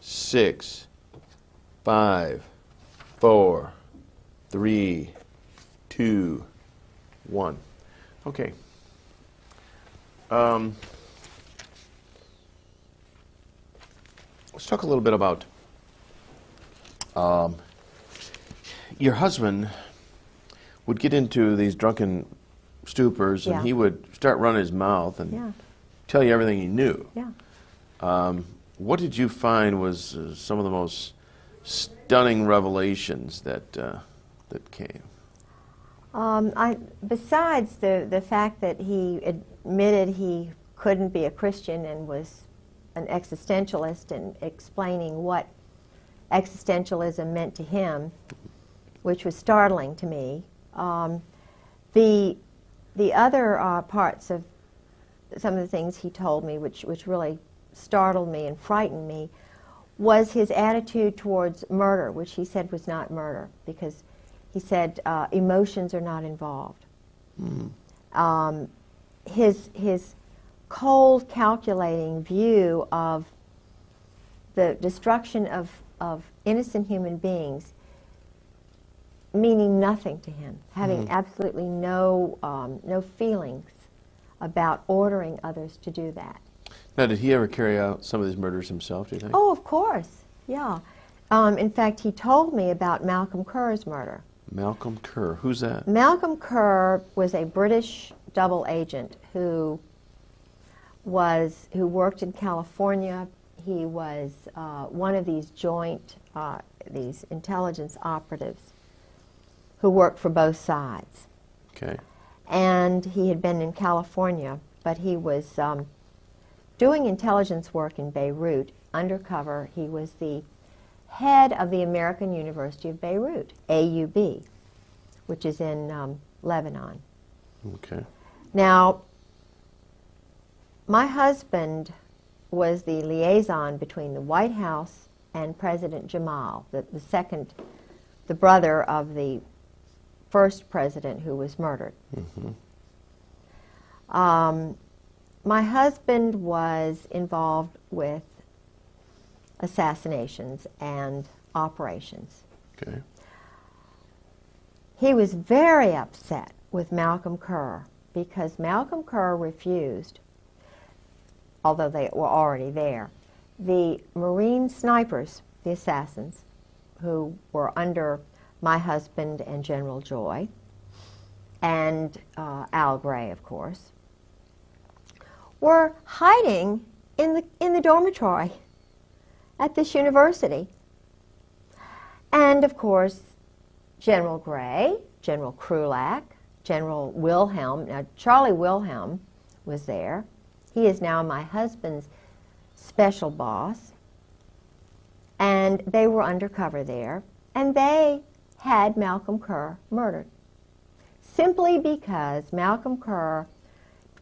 6, 5, 4, 3, 2, 1. Okay. Let's talk a little bit about your husband would get into these drunken stupors, and he would start running his mouth and tell you everything he knew. What did you find was some of the most stunning revelations that that came? Besides the fact that he admitted he couldn't be a Christian and was an existentialist and explaining what existentialism meant to him, which was startling to me. The other parts of some of the things he told me, which really startled me and frightened me, was his attitude towards murder, which he said was not murder, because he said emotions are not involved. His cold, calculating view of the destruction of innocent human beings meaning nothing to him, having absolutely no feelings about ordering others to do that. Now, did he ever carry out some of these murders himself, do you think? Oh, of course, yeah. In fact, he told me about Malcolm Kerr's murder. Malcolm Kerr, who's that? Malcolm Kerr was a British double agent who worked in California. He was one of these joint, these intelligence operatives who worked for both sides. Okay. And he had been in California, but he was doing intelligence work in Beirut, undercover. He was the head of the American University of Beirut, AUB, which is in Lebanon. Okay. Now, my husband was the liaison between the White House and President Jamal, the brother of the first president who was murdered. My husband was involved with assassinations and operations. Okay. He was very upset with Malcolm Kerr because Malcolm Kerr refused, although they were already there, the Marine snipers, the assassins, who were under my husband and General Joy, and Al Gray, of course, were hiding in the dormitory at this university. And, of course, General Gray, General Krulak, General Wilhelm, now Charlie Wilhelm was there. He is now my husband's special boss. And they were undercover there. And they had Malcolm Kerr murdered, simply because Malcolm Kerr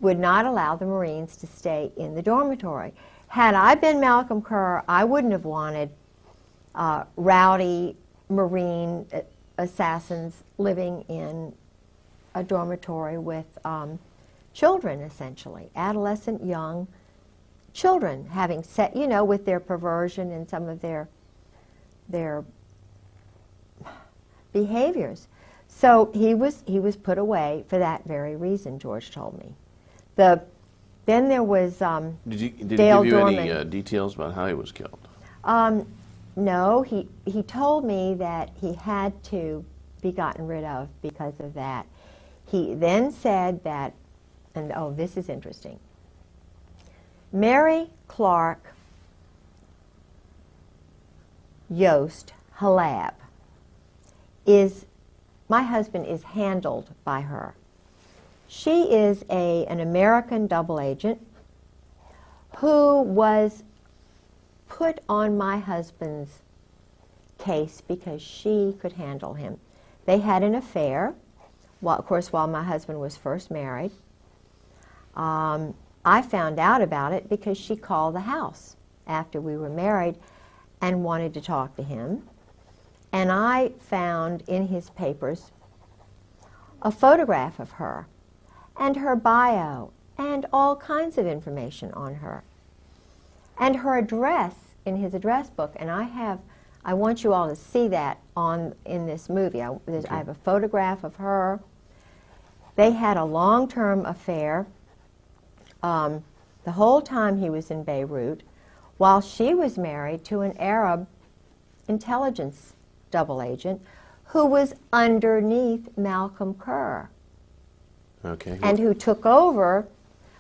would not allow the Marines to stay in the dormitory. Had I been Malcolm Kerr, I wouldn't have wanted rowdy Marine assassins living in a dormitory with children, essentially, adolescent young children, having set, you know, with their perversion and some of their behaviors. So he was put away for that very reason, George told me. Then there was Did he Dale give you Dorman. any details about how he was killed? No, he told me that he had to be gotten rid of because of that. He then said that, and oh, this is interesting, Mary Clark Yost Halab my husband is handled by her. She is an American double agent who was put on my husband's case because she could handle him. They had an affair, of course, while my husband was first married. I found out about it because she called the house after we were married and wanted to talk to him. And I found in his papers a photograph of her and her bio and all kinds of information on her. And her address in his address book, and I want you all to see that in this movie. I have a photograph of her. They had a long-term affair the whole time he was in Beirut, while she was married to an Arab intelligence double agent who was underneath Malcolm Kerr. Okay. And who took over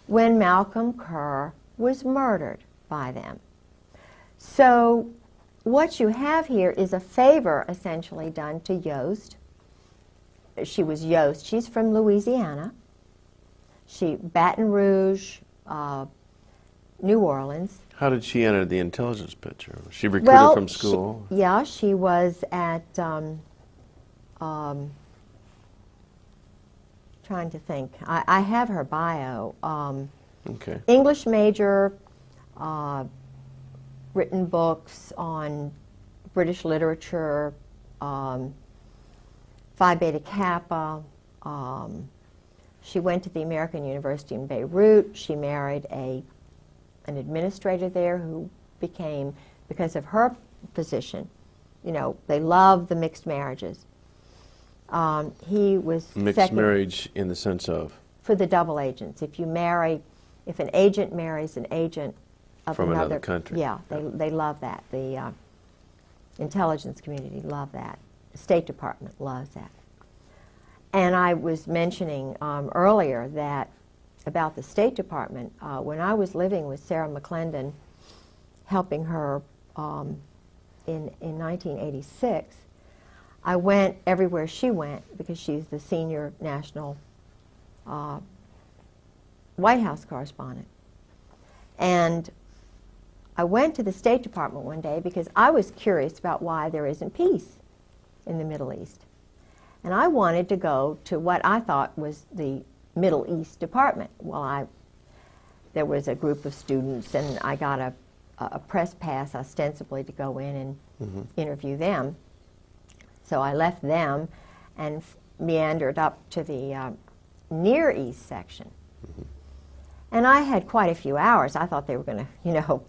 when Malcolm Kerr was murdered by them. So what you have here is a favor essentially done to Yost. She was Yost. She's from Louisiana. Baton Rouge, New Orleans. How did she enter the intelligence picture? Was she recruited from school? She was at, trying to think. I have her bio. Okay. English major, written books on British literature, Phi Beta Kappa. She went to the American University in Beirut. She married an administrator there who became, because of her position, you know, they love the mixed marriages. He was mixed marriage in the sense of? For the double agents. If an agent marries an agent of from another country. Yeah, they love that. The intelligence community love that. The State Department loves that. And I was mentioning earlier that about the State Department, when I was living with Sarah McClendon, helping her in 1986, I went everywhere she went because she's the senior national White House correspondent. And I went to the State Department one day because I was curious about why there isn't peace in the Middle East. And I wanted to go to what I thought was the Middle East Department. Well, there was a group of students, and I got a press pass ostensibly to go in and interview them. So I left them and meandered up to the Near East section. And I had quite a few hours. I thought they were going to, you know,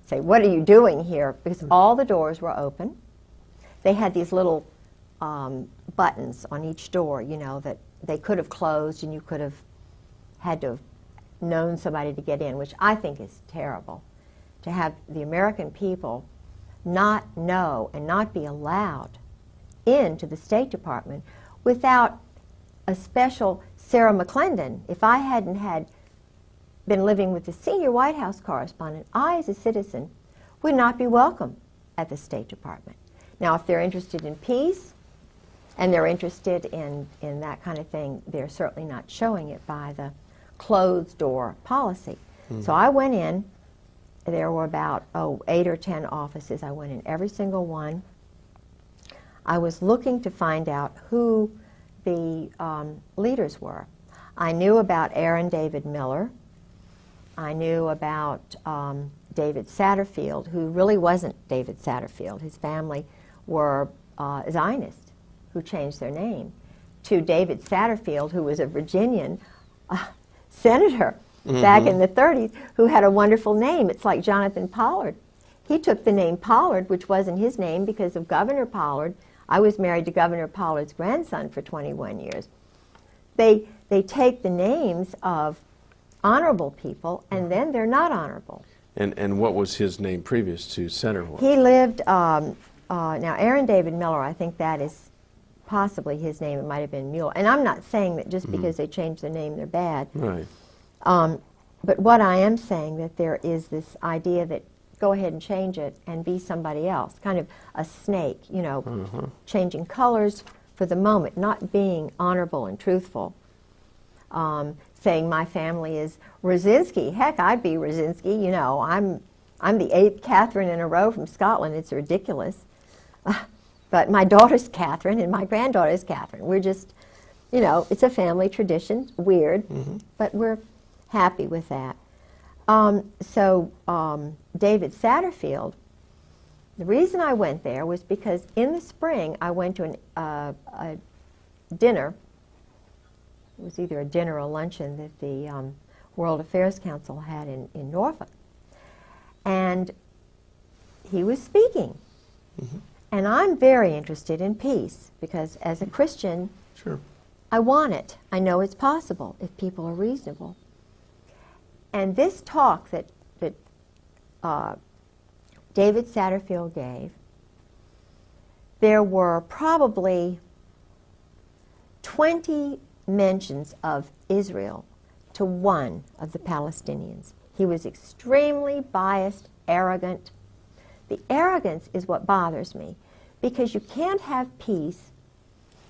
say, what are you doing here? Because all the doors were open. They had these little buttons on each door, you know, that they could have closed and you could have had to have known somebody to get in, which I think is terrible. To have the American people not know and not be allowed into the State Department without a special Sarah McClendon. If I hadn't been living with the senior White House correspondent, I, as a citizen, would not be welcome at the State Department. Now, if they're interested in peace and they're interested in that kind of thing, they're certainly not showing it by the closed door policy. So I went in. There were about 8 or 10 offices. I went in every single one. I was looking to find out who the leaders were. I knew about Aaron David Miller. I knew about David Satterfield, who really wasn't David Satterfield. His family were Zionists who changed their name, to David Satterfield, who was a Virginian senator back in the 30s, who had a wonderful name. It's like Jonathan Pollard. He took the name Pollard, which wasn't his name, because of Governor Pollard. I was married to Governor Pollard's grandson for 21 years. They take the names of honorable people, and then they're not honorable. And what was his name previous to Senator? He lived, now Aaron David Miller, I think that is possibly his name. It might have been Mueller. And I'm not saying that just because they changed their name, they're bad. Right. But what I am saying, that there is this idea that go ahead and change it and be somebody else, kind of a snake, you know, changing colors for the moment, not being honorable and truthful. Saying my family is Rosinski. Heck, I'd be Rosinski. You know, I'm the 8th Catherine in a row from Scotland. It's ridiculous. But my daughter's Catherine and my granddaughter's Catherine. We're just, you know, it's a family tradition. Weird, but we're happy with that. David Satterfield, the reason I went there was because in the spring I went to a dinner. It was either a dinner or a luncheon that the World Affairs Council had in Norfolk. And he was speaking. And I'm very interested in peace because as a Christian, sure, I want it. I know it's possible if people are reasonable. And this talk that David Satterfield gave, there were probably 20 mentions of Israel to one of the Palestinians. He was extremely biased, arrogant. The arrogance is what bothers me, because you can't have peace,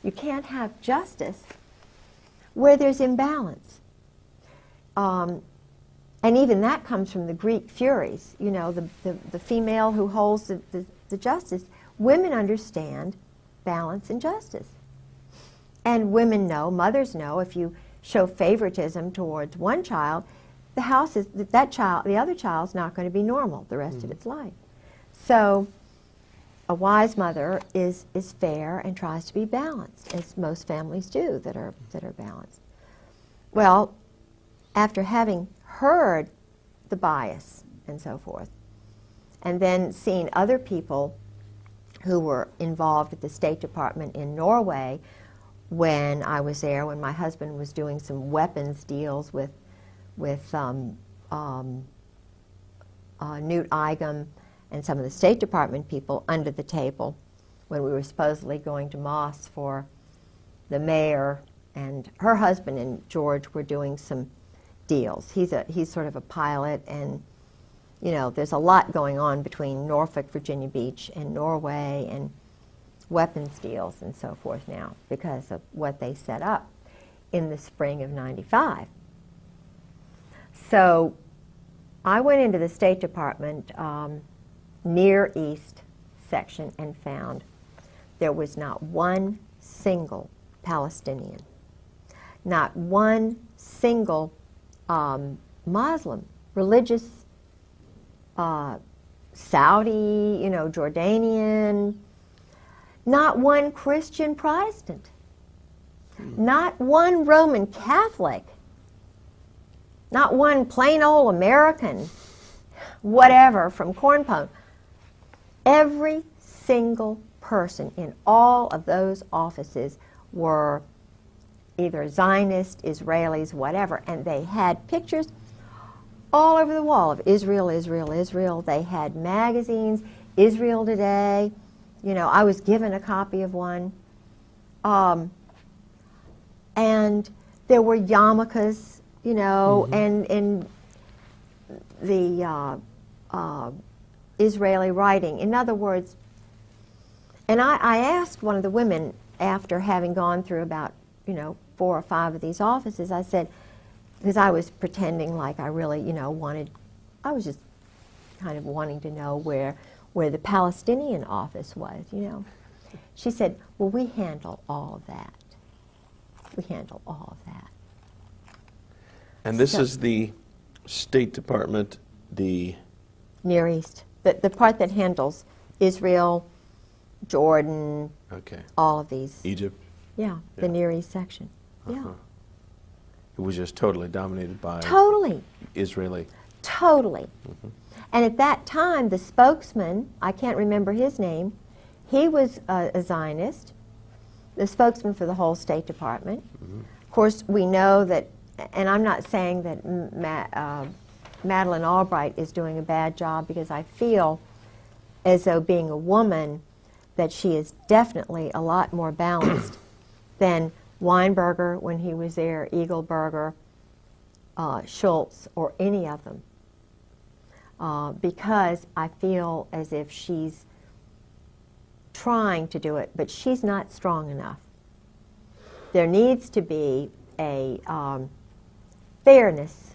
you can't have justice where there's imbalance. And even that comes from the Greek Furies, you know, the female who holds the justice. Women understand balance and justice. And women know, mothers know, if you show favoritism towards one child, the other child's not going to be normal the rest of its life. So a wise mother is fair and tries to be balanced, as most families do that are balanced. Well, after having heard the bias and so forth, and then seeing other people who were involved at the State Department in Norway when I was there, when my husband was doing some weapons deals with Newt Eigum and some of the State Department people under the table when we were supposedly going to Moss for the mayor, and her husband and George were doing some deals. He's sort of a pilot, and you know, there's a lot going on between Norfolk, Virginia Beach, and Norway, and weapons deals and so forth now because of what they set up in the spring of '95. So I went into the State Department Near East section and found there was not one single Palestinian, not one single Muslim, religious, Saudi, you know, Jordanian, not one Christian Protestant, not one Roman Catholic, not one plain old American, whatever, from Cornpone. Every single person in all of those offices were either Zionist, Israelis, whatever, and they had pictures all over the wall of Israel, Israel, Israel. They had magazines, Israel Today. You know, I was given a copy of one. And there were yarmulkes, you know, and the Israeli writing. In other words, and I asked one of the women after having gone through about, you know, 4 or 5 of these offices, I said, because I was pretending like I really, you know, I was just kind of wanting to know where the Palestinian office was, you know. She said, well, we handle all of that. We handle all of that. And this is the State Department, the Near East, the part that handles Israel, Jordan, all of these. Egypt. Yeah, the Near East section. Yeah. It was just totally dominated by Israeli. Totally. And at that time, the spokesman, I can't remember his name, he was a Zionist, the spokesman for the whole State Department. Of course, we know that, and I'm not saying that Madeleine Albright is doing a bad job, because I feel as though, being a woman, that she is definitely a lot more balanced than Weinberger when he was there, Eagleberger, Schultz, or any of them. Because I feel as if she's trying to do it, but she's not strong enough. There needs to be a fairness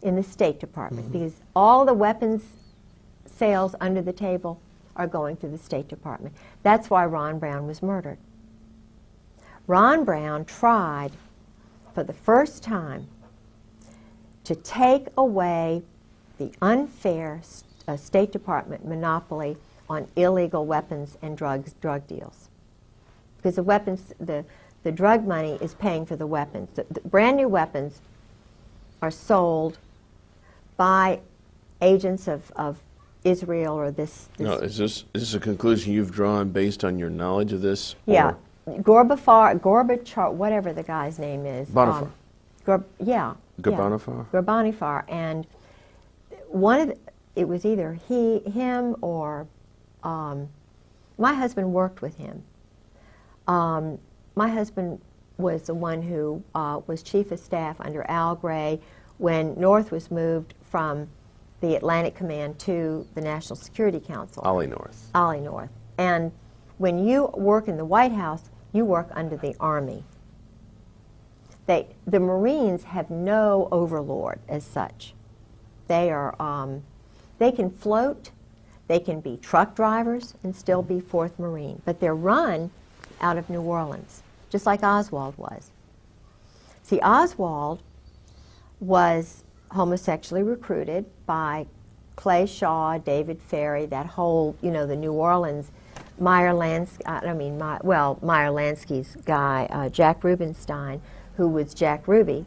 in the State Department, because all the weapons sales under the table are going through the State Department. That's why Ron Brown was murdered. Ron Brown tried for the first time to take away the unfair State Department monopoly on illegal weapons and drug deals. Because the weapons, the drug money is paying for the weapons. The brand new weapons are sold by agents of Israel or this. No, is this a conclusion you've drawn based on your knowledge of this? Yeah, Gorbachev, whatever the guy's name is. Bonifar. Yeah. Gorbanifar? Gorbanifar, and it was either him, or my husband worked with him. My husband was the one who was chief of staff under Al Gray when North was moved from the Atlantic Command to the National Security Council. Ollie North. Ollie North. And when you work in the White House, you work under the Army. The Marines have no overlord as such. They can float, they can be truck drivers and still be 4th Marine, but they're run out of New Orleans, just like Oswald was. See, Oswald was homosexually recruited by Clay Shaw, David Ferry, that whole, the New Orleans, Meyer Lansky's guy, Jack Rubenstein, who was Jack Ruby.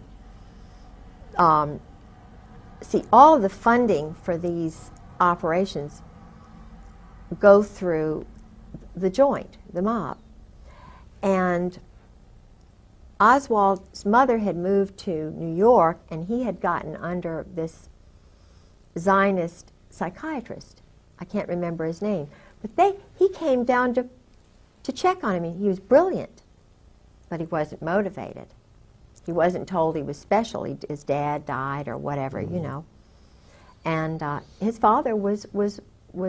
See, all of the funding for these operations go through the joint, the mob. And Oswald's mother had moved to New York, and he had gotten under this Zionist psychiatrist. I can't remember his name. But he came down to check on him. He was brilliant, but he wasn't motivated. He wasn't told he was special. His dad died or whatever, And his father was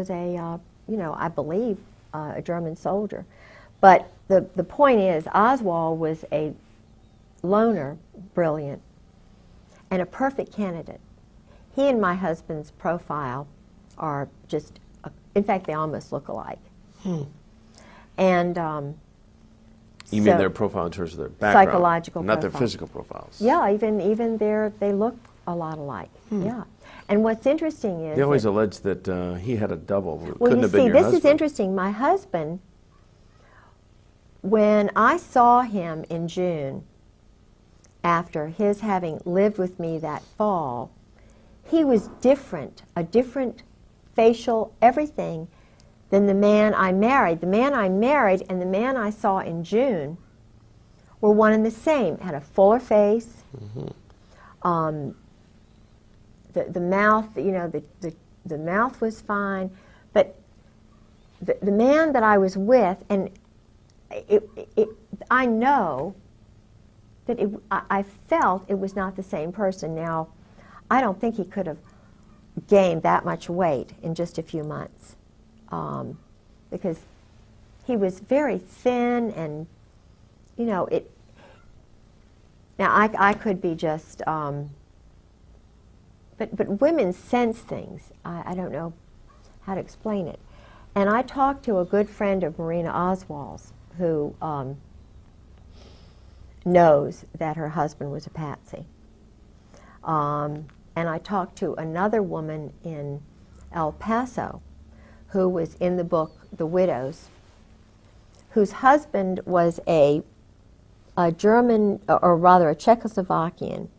a, I believe, a German soldier. But the point is, Oswald was a loner, brilliant, and a perfect candidate. He and my husband's profile are just, in fact, they almost look alike. And you mean their profile in terms of their background? Psychological not profile. Their physical profiles. Yeah, even they look a lot alike. Yeah. And what's interesting is they always allege that he had a double. Well, Couldn't you have been see, your this husband. is interesting. My husband, when I saw him in June, after his having lived with me that fall, he was different, a different facial, everything, than the man I married. The man I married and the man I saw in June were one and the same. Had a fuller face. The mouth, the mouth was fine, but the man that I was with, and I know that I felt it was not the same person. Now, I don't think he could have gained that much weight in just a few months, because he was very thin, and Now I could be just, but women sense things. I don't know how to explain it. And I talked to a good friend of Marina Oswald's who knows that her husband was a patsy. And I talked to another woman in El Paso who was in the book The Widows, whose husband was a German, or rather a Czechoslovakian,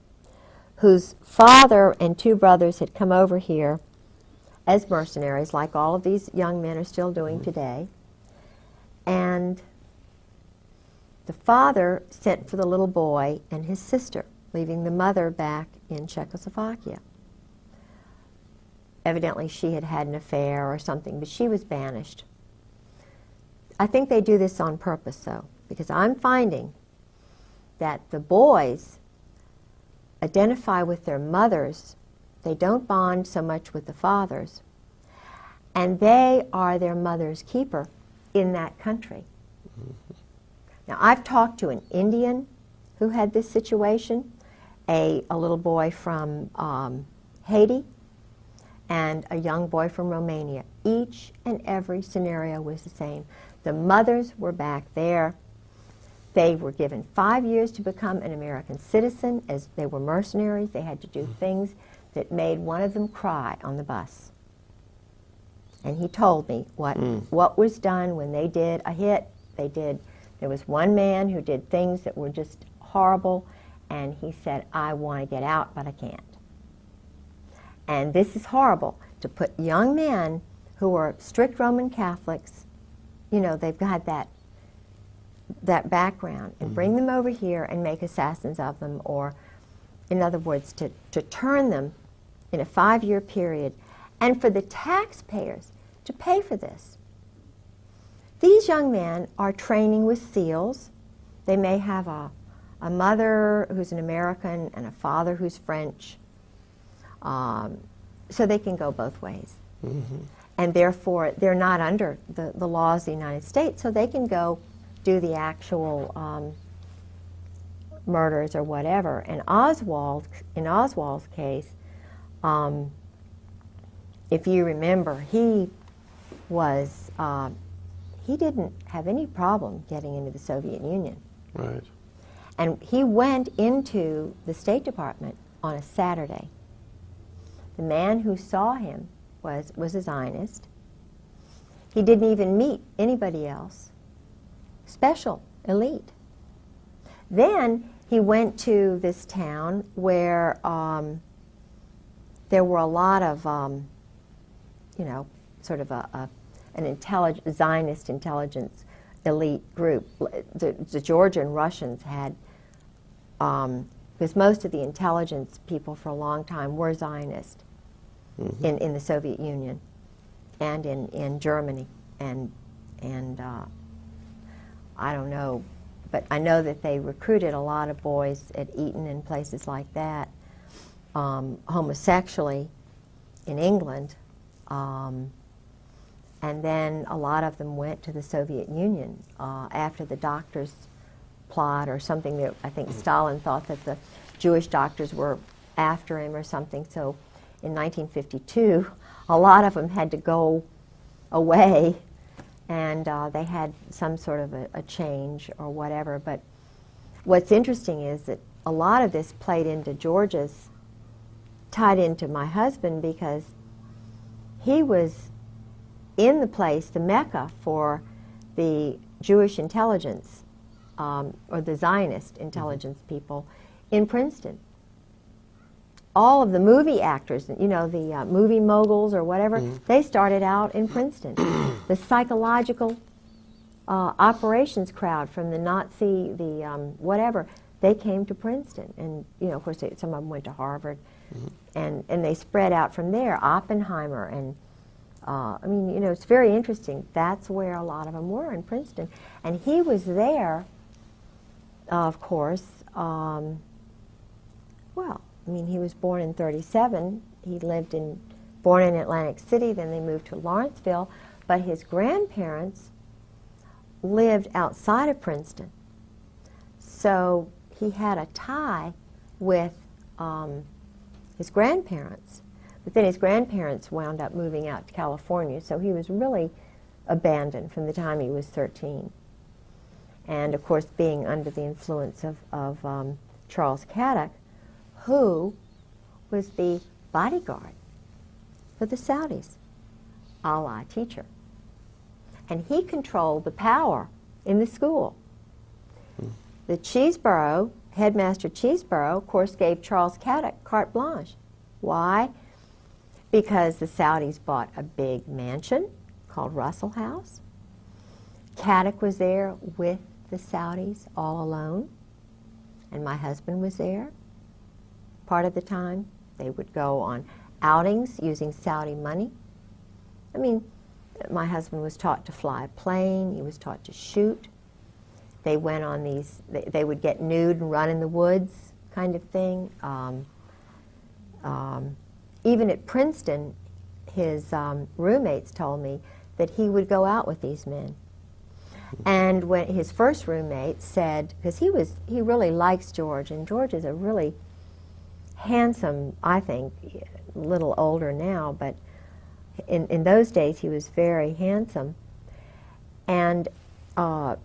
whose father and two brothers had come over here as mercenaries, like all of these young men are still doing today. And the father sent for the little boy and his sister, leaving the mother back in Czechoslovakia. Evidently she had had an affair or something, but she was banished. I think they do this on purpose, though, because I'm finding that the boys identify with their mothers. They don't bond so much with the fathers, and they are their mother's keeper in that country. Now, I've talked to an Indian who had this situation, a little boy from Haiti, and a young boy from Romania. Each and every scenario was the same. The mothers were back there. They were given 5 years to become an American citizen. As they were mercenaries, they had to do things that made one of them cry on the bus. And he told me what was done when they did a hit. There was one man who did things that were just horrible, and he said, I want to get out, but I can't. And this is horrible. to put young men who are strict Roman Catholics, you know, they've got that background, and bring them over here and make assassins of them, or, in other words, to turn them in a 5-year period, and for the taxpayers to pay for this. These young men are training with SEALs. They may have a mother who's an American and a father who's French, so they can go both ways. And therefore, they're not under the laws of the United States, so they can go do the actual murders or whatever. And in Oswald's case, if you remember, he didn't have any problem getting into the Soviet Union. Right. And he went into the State Department on a Saturday. The man who saw him was a Zionist. He didn't even meet anybody else. Special, elite. Then he went to this town where there were a lot of, you know, sort of an Zionist intelligence elite group. The Georgian Russians had, because most of the intelligence people for a long time were Zionist in the Soviet Union and in Germany. And I don't know, but I know that they recruited a lot of boys at Eton and places like that, homosexually in England. And then a lot of them went to the Soviet Union after the doctors' plot or something that I think Stalin thought that the Jewish doctors were after him or something. So in 1952, a lot of them had to go away, and they had some sort of a change or whatever. But what's interesting is that a lot of this played into George's, tied into my husband, because he was in the place, the Mecca for the Jewish intelligence, or the Zionist intelligence people in Princeton. All of the movie actors, you know, the movie moguls or whatever, they started out in Princeton. The psychological operations crowd from the Nazi, the whatever, they came to Princeton. And, you know, of course, some of them went to Harvard. And they spread out from there. Oppenheimer and I mean, you know, it's very interesting. That's where a lot of them were, in Princeton. And he was there, of course, well, I mean, he was born in 1937. He born in Atlantic City, then they moved to Lawrenceville. But his grandparents lived outside of Princeton. So he had a tie with his grandparents. But then his grandparents wound up moving out to California, so he was really abandoned from the time he was 13. And of course, being under the influence of Charles Caddock, who was the bodyguard for the Saudis, Allah teacher. And he controlled the power in the school. The Cheeseborough, headmaster Cheeseborough, of course, gave Charles Caddock carte blanche. Why? Because the Saudis bought a big mansion called Russell House. Caddock was there with the Saudis all alone, and my husband was there part of the time. They would go on outings using Saudi money. I mean, my husband was taught to fly a plane. He was taught to shoot. They went on these, they would get nude and run in the woods kind of thing. Even at Princeton, his roommates told me that he would go out with these men. And when his first roommate said, because he really likes George, and George is a really handsome, I think, a little older now, but in those days he was very handsome. And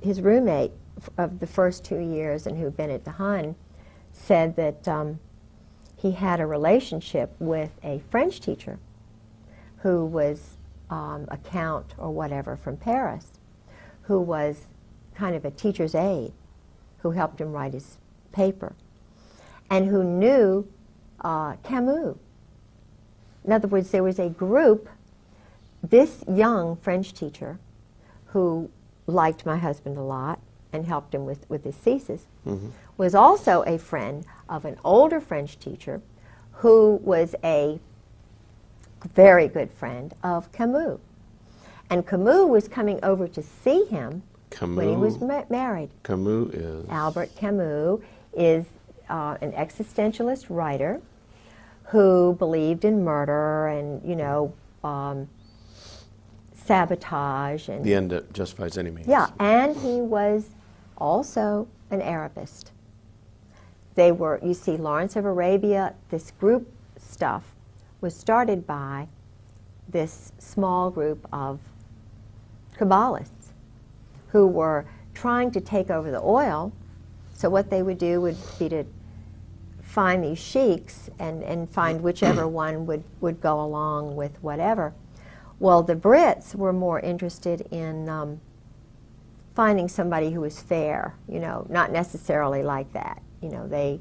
his roommate of the first 2 years, and who'd been at the Hun, said that he had a relationship with a French teacher who was a count or whatever from Paris, who was kind of a teacher's aide, who helped him write his paper, and who knew Camus. In other words, there was a group, this young French teacher who liked my husband a lot and helped him with his thesis, was also a friend of an older French teacher who was a very good friend of Camus. And Camus was coming over to see him when he was married. Camus is? Albert Camus is an existentialist writer who believed in murder and, you know, sabotage. And the end that justifies any means. Yeah, and he was also an Arabist. They were, you see, Lawrence of Arabia, this group stuff was started by this small group of Kabbalists who were trying to take over the oil. So what they would do would be to find these sheiks and find whichever one would go along with whatever. Well, the Brits were more interested in finding somebody who was fair, you know, not necessarily like that, you know,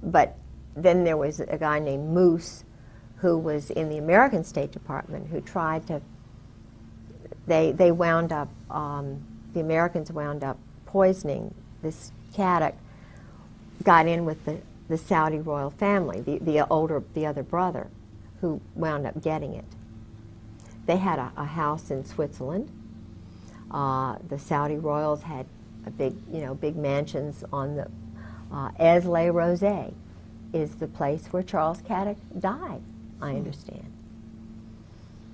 but then there was a guy named Moose who was in the American State Department who tried to, they wound up, the Americans wound up poisoning this Caddick, got in with the Saudi royal family, the other brother, who wound up getting it. They had a house in Switzerland. The Saudi royals had a big mansions on the Aix-les-Rosés is the place where Charles Caddick died, I understand.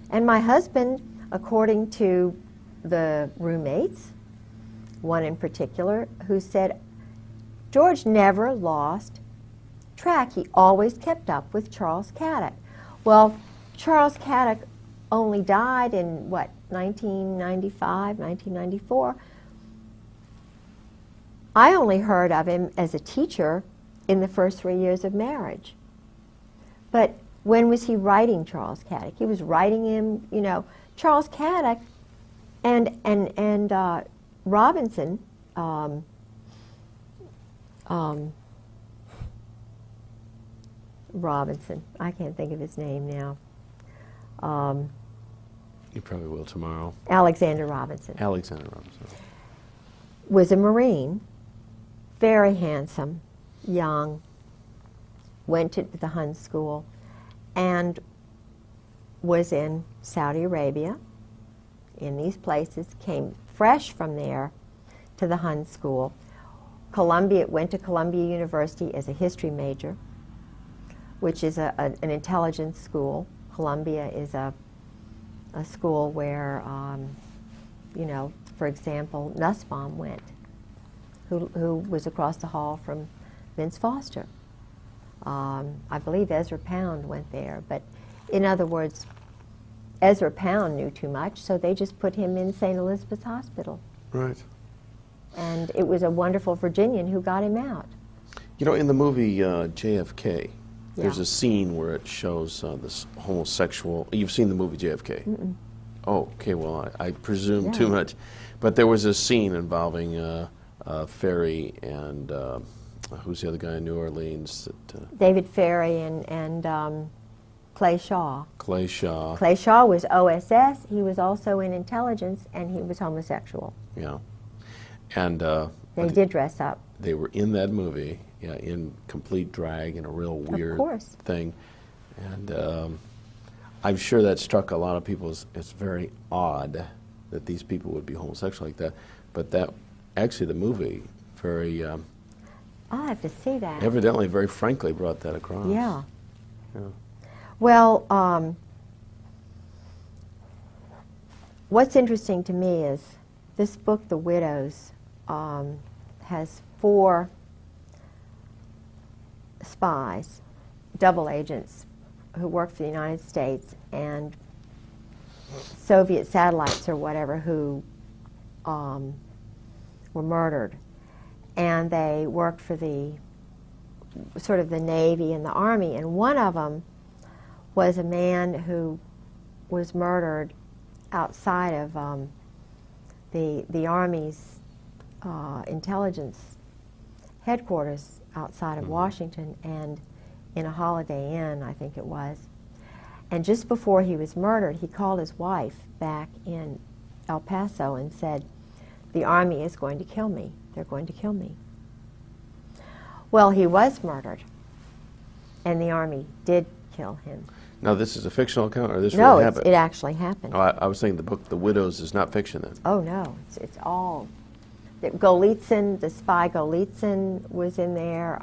And my husband, according to the roommates, one in particular, who said, George never lost track. He always kept up with Charles Caddick. Well, Charles Caddick only died in, what, 1995, 1994. I only heard of him as a teacher in the first 3 years of marriage. But when was he writing Charles Caddick? He was writing him, you know, Charles Caddick and Robinson, Robinson, I can't think of his name now. You probably will tomorrow. Alexander Robinson. Alexander Robinson. Was a Marine, very handsome, young, went to the Hun School, and was in Saudi Arabia, in these places, came fresh from there to the Hun School. Went to Columbia University as a history major, which is an intelligence school. Columbia is a school where, you know, for example, Nussbaum went, who was across the hall from Vince Foster. I believe Ezra Pound went there, but in other words, Ezra Pound knew too much, so they just put him in St. Elizabeth's Hospital. Right. And it was a wonderful Virginian who got him out. You know, in the movie JFK, there's Yeah. a scene where it shows this homosexual. You've seen the movie JFK? Mm-mm. Oh, okay. Well, I presume Yeah. too much, but there was a scene involving Ferry and who's the other guy in New Orleans? David Ferry and Clay Shaw. Clay Shaw. Clay Shaw was OSS. He was also in intelligence, and he was homosexual. Yeah, and they did dress up. They were in that movie, yeah, in complete drag and a real weird thing, and I'm sure that struck a lot of people as it's very odd that these people would be homosexual like that. But that actually, the movie very I'll have to see that. evidently, very frankly, brought that across. Yeah. Yeah. Well, what's interesting to me is this book, The Widows, has 4 spies, double agents, who work for the United States and Soviet satellites or whatever who were murdered. And they worked for the sort of the Navy and the Army, and one of them was a man who was murdered outside of the Army's intelligence headquarters outside of Washington, and in a Holiday Inn, I think it was. And just before he was murdered, he called his wife back in El Paso and said, "The Army is going to kill me. They're going to kill me." Well, he was murdered, and the Army did kill him. Now, this is a fictional account, or this No, really happened? it actually happened. Oh, I was thinking the book The Widows is not fiction then. Oh, no, it's all. Golitsyn, the spy Golitsyn was in there.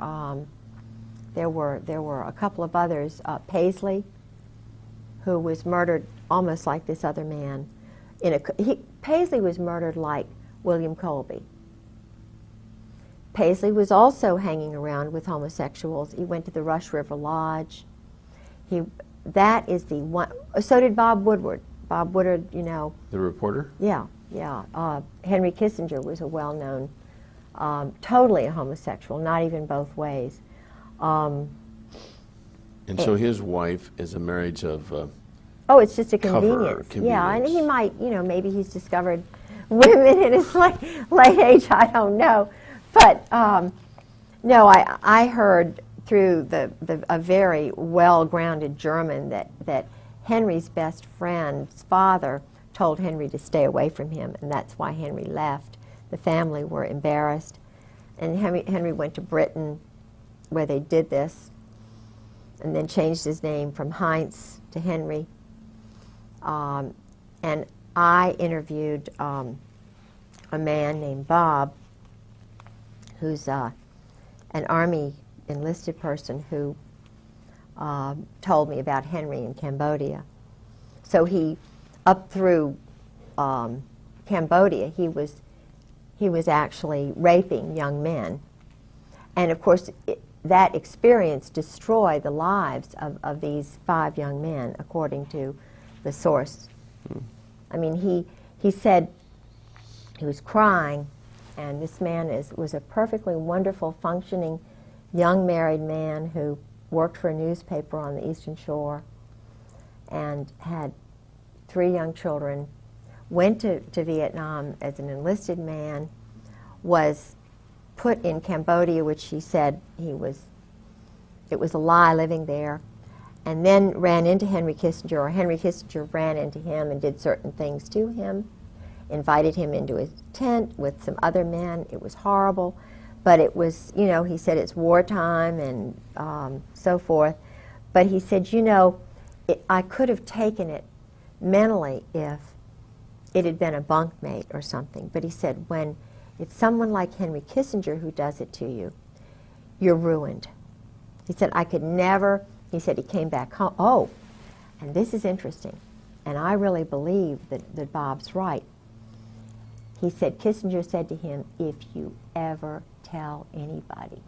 There were a couple of others. Paisley, who was murdered almost like this other man. Paisley was murdered like William Colby. Paisley was also hanging around with homosexuals. He went to the Rush River Lodge. That is the one. So did Bob Woodward. Bob Woodward, you know. The reporter? Yeah, yeah. Henry Kissinger was a well-known, totally a homosexual, not even both ways. And so his wife is a marriage of oh, it's just a convenience. Yeah, and he might, you know, maybe he's discovered women in his late age, I don't know. But no, I heard through a very well-grounded German that Henry's best friend's father told Henry to stay away from him, and that's why Henry left. The family were embarrassed, and Henry went to Britain, where they did this, and then changed his name from Heinz to Henry. And I interviewed a man named Bob, who's an Army enlisted person who told me about Henry in Cambodia. So up through Cambodia, he was actually raping young men. And of course, that experience destroyed the lives of these 5 young men, according to the source. I mean, he said he was crying, and this man was a perfectly wonderful, functioning, young married man who worked for a newspaper on the Eastern Shore and had 3 young children, went to Vietnam as an enlisted man, was put in Cambodia, which he said it was a lie living there, and then ran into Henry Kissinger, or Henry Kissinger ran into him and did certain things to him, invited him into his tent with some other men. It was horrible, but it was, you know, he said it's wartime and so forth. But he said, you know, I could have taken it mentally if it had been a bunkmate or something. But he said, when it's someone like Henry Kissinger who does it to you, you're ruined. He said, I could never, he said he came back home. Oh, and this is interesting, and I really believe that Bob's right. He said, Kissinger said to him, if you ever tell anybody,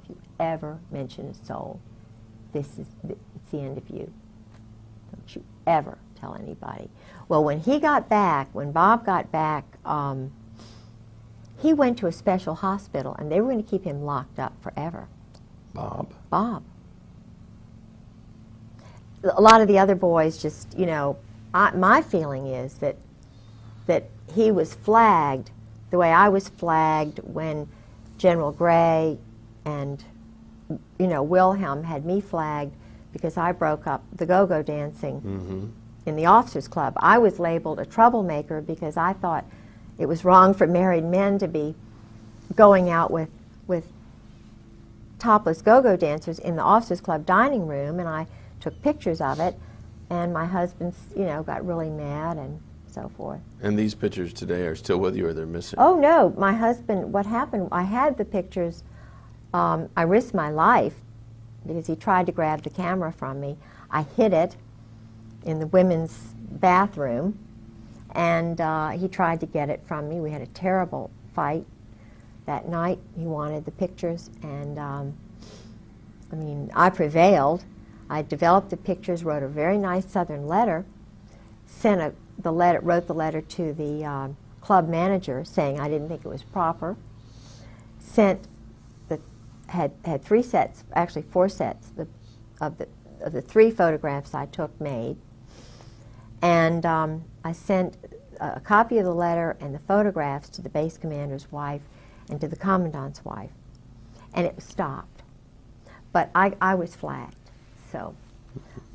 if you ever mention a soul, it's the end of you. Don't you ever tell anybody. Well, when Bob got back, he went to a special hospital, and they were going to keep him locked up forever. Bob? Bob. A lot of the other boys just, you know, my feeling is that he was flagged the way I was flagged when General Gray and, you know, Wilhelm had me flagged because I broke up the go-go dancing in the officers' club. I was labeled a troublemaker because I thought it was wrong for married men to be going out with topless go-go dancers in the officers' club dining room, and I took pictures of it, and my husband, you know, got really mad and so forth. And these pictures today are still with you, or they're missing? Oh, no. My husband, what happened, I had the pictures. I risked my life because he tried to grab the camera from me. I hid it in the women's bathroom, and he tried to get it from me. We had a terrible fight that night. He wanted the pictures, and I mean, I prevailed. I developed the pictures, wrote a very nice Southern letter, wrote the letter to the club manager saying I didn't think it was proper. Had 3 sets, actually 4 sets of the 3 photographs I took made, and I sent a copy of the letter and the photographs to the base commander's wife and to the commandant's wife, and it stopped. But I was flagged, so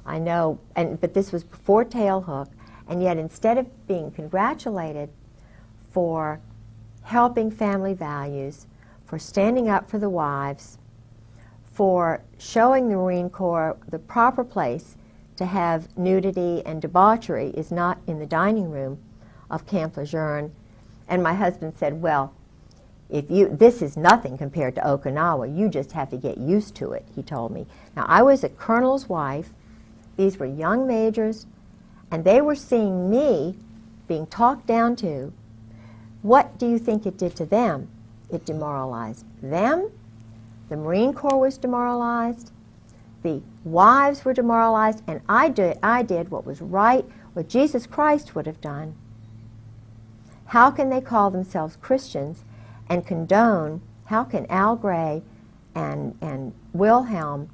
I know, but this was before Tailhook, and yet instead of being congratulated for helping family values, for standing up for the wives, for showing the Marine Corps the proper place to have nudity and debauchery is not in the dining room of Camp Lejeune. And my husband said, well, this is nothing compared to Okinawa. You just have to get used to it, he told me. Now, I was a colonel's wife. These were young majors, and they were seeing me being talked down to. What do you think it did to them? It demoralized them. The Marine Corps was demoralized. The wives were demoralized, and I did what was right, what Jesus Christ would have done. How can they call themselves Christians and condone, how can Al Gray and Wilhelm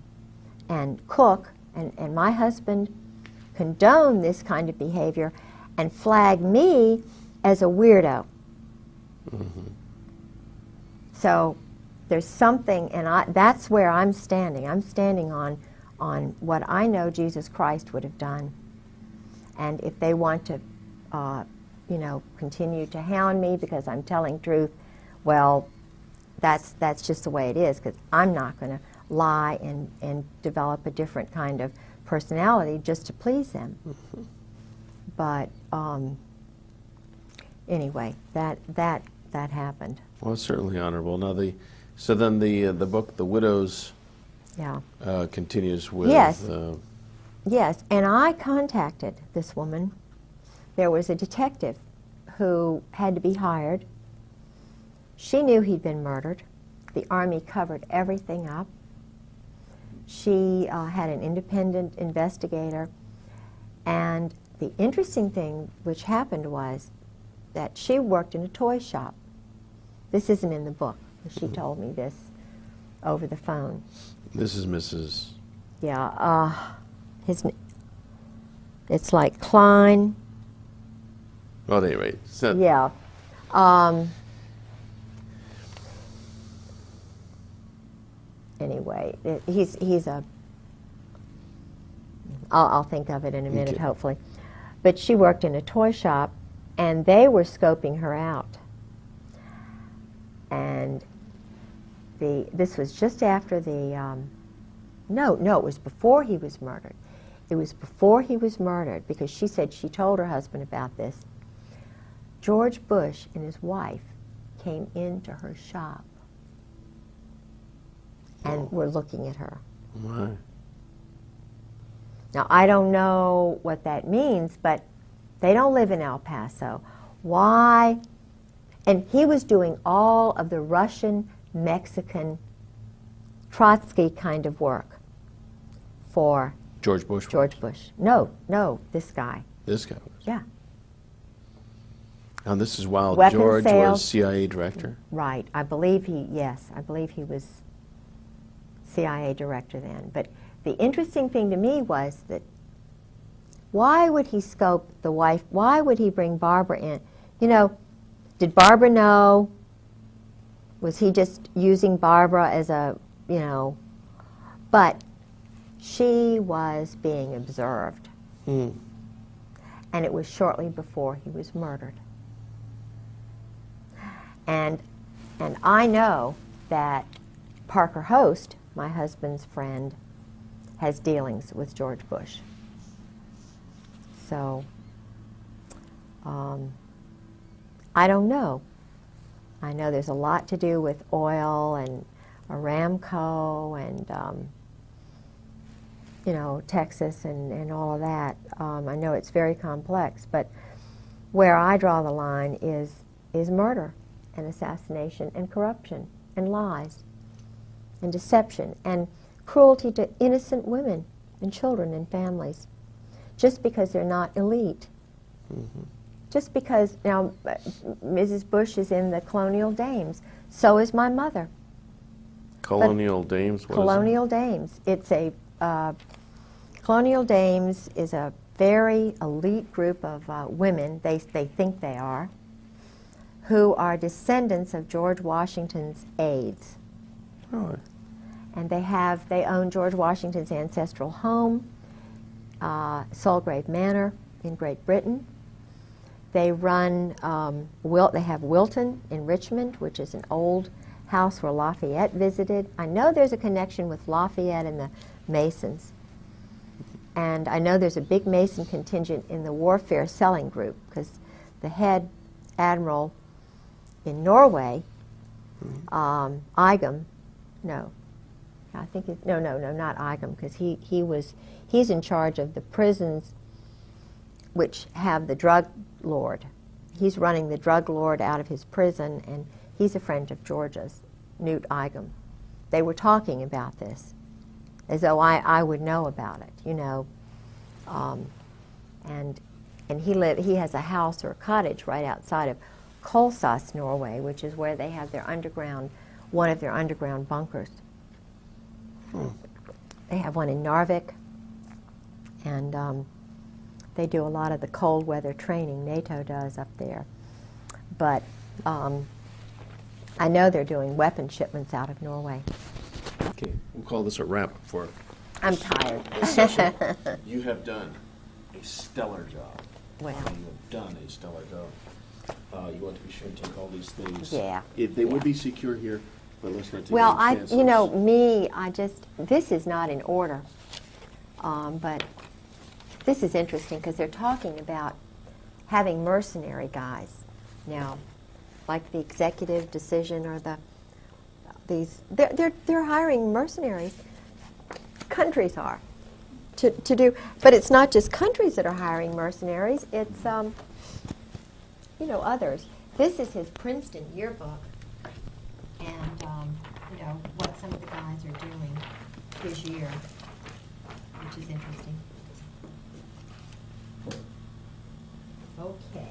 and Cook and my husband condone this kind of behavior and flag me as a weirdo? Mm-hmm. So there's something, and that's where I'm standing. I'm standing on what I know Jesus Christ would have done. And if they want to, continue to hound me because I'm telling truth, well, that's just the way it is, because I'm not going to lie and develop a different kind of personality just to please them. Mm-hmm. But anyway, that happened. Well, it's certainly honorable. Now, so then the book, The Widows, continues with... Yes. Yes, and I contacted this woman. There was a detective who had to be hired. She knew he'd been murdered. The Army covered everything up. She had an independent investigator. And the interesting thing which happened was that she worked in a toy shop. This isn't in the book. She told me this over the phone. This is Mrs. Yeah, it's like Klein. Well, at any rate. So yeah. Anyway, he's a... I'll think of it in a minute, okay, hopefully. But she worked in a toy shop, and they were scoping her out. And this was just after the... No, it was before he was murdered. It was before he was murdered, because she said she told her husband about this. George Bush and his wife came into her shop and were looking at her. My. Now, I don't know what that means, but they don't live in El Paso. Why? And he was doing all of the Russian, Mexican, Trotsky kind of work for George Bush. George Bush. No, this guy. This guy was? Yeah. And this is while Weapon George sales. was CIA director? Right. I believe he was CIA director then. But the interesting thing to me was that why would he scope the wife? Why would he bring Barbara in? You know, did Barbara know? Was he just using Barbara as a, but she was being observed. Hmm. And it was shortly before he was murdered. And I know that Parker Host, my husband's friend, has dealings with George Bush. So, I don't know. I know there's a lot to do with oil and Aramco and, Texas and all of that. I know it's very complex, but where I draw the line is murder and assassination and corruption and lies and deception and cruelty to innocent women and children and families just because they're not elite. Mm-hmm. Just because, now, Mrs. Bush is in the Colonial Dames. So is my mother. Colonial Dames? What Colonial Dames. It's a... Colonial Dames is a very elite group of women, they think they are, who are descendants of George Washington's aides. Oh. And they own George Washington's ancestral home Sulgrave Manor in Great Britain. They run, they have Wilton in Richmond, which is an old house where Lafayette visited. I know there's a connection with Lafayette and the Masons. And I know there's a big Mason contingent in the warfare selling group, because the head admiral in Norway, Igam, no, I think it's, no, not Igam, because he's in charge of the prisons which have the drug lord. He's running the drug lord out of his prison, and he's a friend of George's, Newt Igam. They were talking about this, as though I would know about it, you know. And he has a house or a cottage right outside of Kolsås, Norway, which is where they have their underground, one of their underground bunkers. They have one in Narvik, and they do a lot of the cold weather training NATO does up there. But I know they're doing weapon shipments out of Norway. Okay, we'll call this a wrap for I'm tired. this session. You have done a stellar job. Well. You have done a stellar job. You want to be sure to take all these things. Yeah. If they would be secure here, but let's not take Well, any chances. you know, this is not in order, but this is interesting because they're talking about having mercenary guys now, like the executive decision or they're hiring mercenaries. Countries are to do, but it's not just countries that are hiring mercenaries. It's you know, others. This is his Princeton yearbook, and you know what some of the guys are doing this year, which is interesting. Okay.